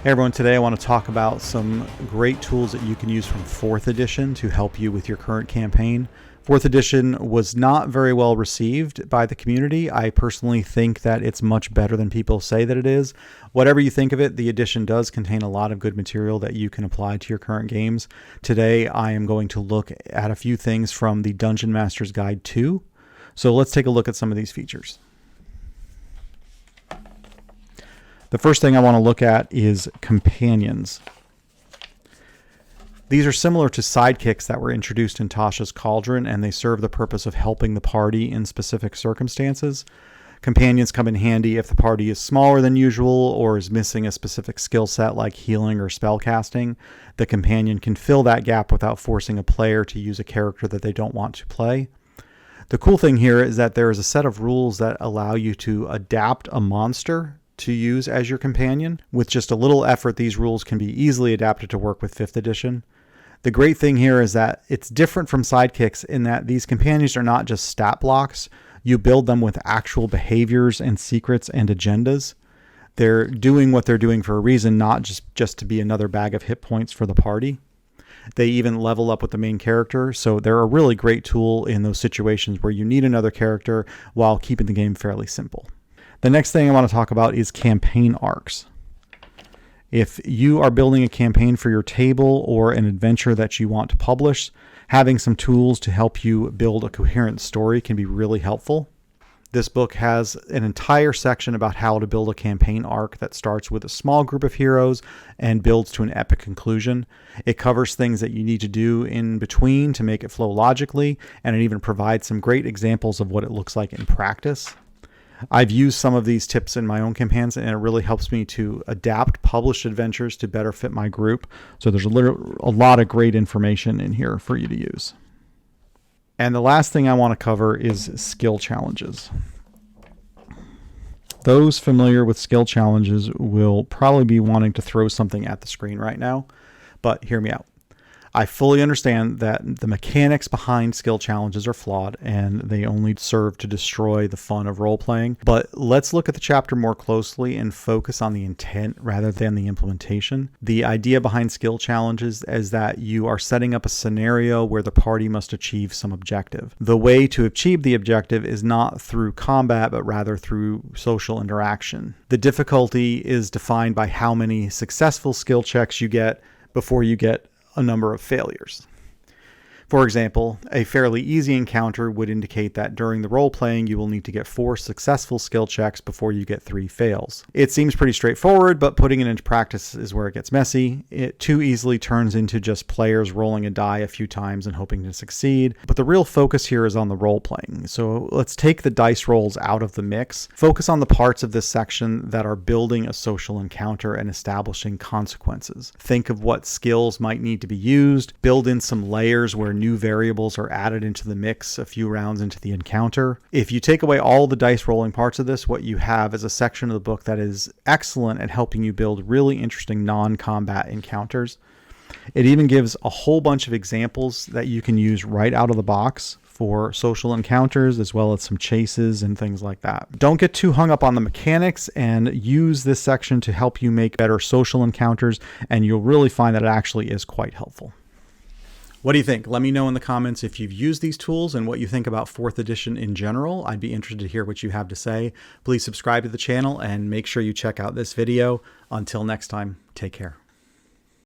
Hey everyone, today I want to talk about some great tools that you can use from 4th edition to help you with your current campaign. 4th edition was not very well received by the community. I personally think that it's much better than people say that it is. Whatever you think of it, the edition does contain a lot of good material that you can apply to your current games. Today I am going to look at a few things from the Dungeon Master's Guide 2. So let's take a look at some of these features. The first thing I want to look at is companions. These are similar to sidekicks that were introduced in Tasha's Cauldron, and they serve the purpose of helping the party in specific circumstances. Companions come in handy if the party is smaller than usual or is missing a specific skill set like healing or spellcasting. The companion can fill that gap without forcing a player to use a character that they don't want to play. The cool thing here is that there is a set of rules that allow you to adapt a monster to use as your companion. With just a little effort, these rules can be easily adapted to work with 5th edition. The great thing here is that it's different from sidekicks in that these companions are not just stat blocks. You build them with actual behaviors and secrets and agendas. They're doing what they're doing for a reason, not just to be another bag of hit points for the party. They even level up with the main character, so they're a really great tool in those situations where you need another character while keeping the game fairly simple. The next thing I want to talk about is campaign arcs. If you are building a campaign for your table or an adventure that you want to publish, having some tools to help you build a coherent story can be really helpful. This book has an entire section about how to build a campaign arc that starts with a small group of heroes and builds to an epic conclusion. It covers things that you need to do in between to make it flow logically, and it even provides some great examples of what it looks like in practice. I've used some of these tips in my own campaigns, and it really helps me to adapt published adventures to better fit my group. So there's a lot of great information in here for you to use. And the last thing I want to cover is skill challenges. Those familiar with skill challenges will probably be wanting to throw something at the screen right now, but hear me out. I fully understand that the mechanics behind skill challenges are flawed and they only serve to destroy the fun of role-playing. But let's look at the chapter more closely and focus on the intent rather than the implementation. The idea behind skill challenges is that you are setting up a scenario where the party must achieve some objective. The way to achieve the objective is not through combat, but rather through social interaction. The difficulty is defined by how many successful skill checks you get before you get a number of failures. For example, a fairly easy encounter would indicate that during the role-playing you will need to get 4 successful skill checks before you get 3 fails. It seems pretty straightforward, but putting it into practice is where it gets messy. It too easily turns into just players rolling a die a few times and hoping to succeed. But the real focus here is on the role-playing. So let's take the dice rolls out of the mix. Focus on the parts of this section that are building a social encounter and establishing consequences. Think of what skills might need to be used. Build in some layers where new variables are added into the mix a few rounds into the encounter. If you take away all the dice rolling parts of this, what you have is a section of the book that is excellent at helping you build really interesting non-combat encounters. It even gives a whole bunch of examples that you can use right out of the box for social encounters, as well as some chases and things like that. Don't get too hung up on the mechanics and use this section to help you make better social encounters, and you'll really find that it actually is quite helpful. What do you think? Let me know in the comments if you've used these tools and what you think about 4th edition in general. I'd be interested to hear what you have to say. Please subscribe to the channel and make sure you check out this video. Until next time, take care.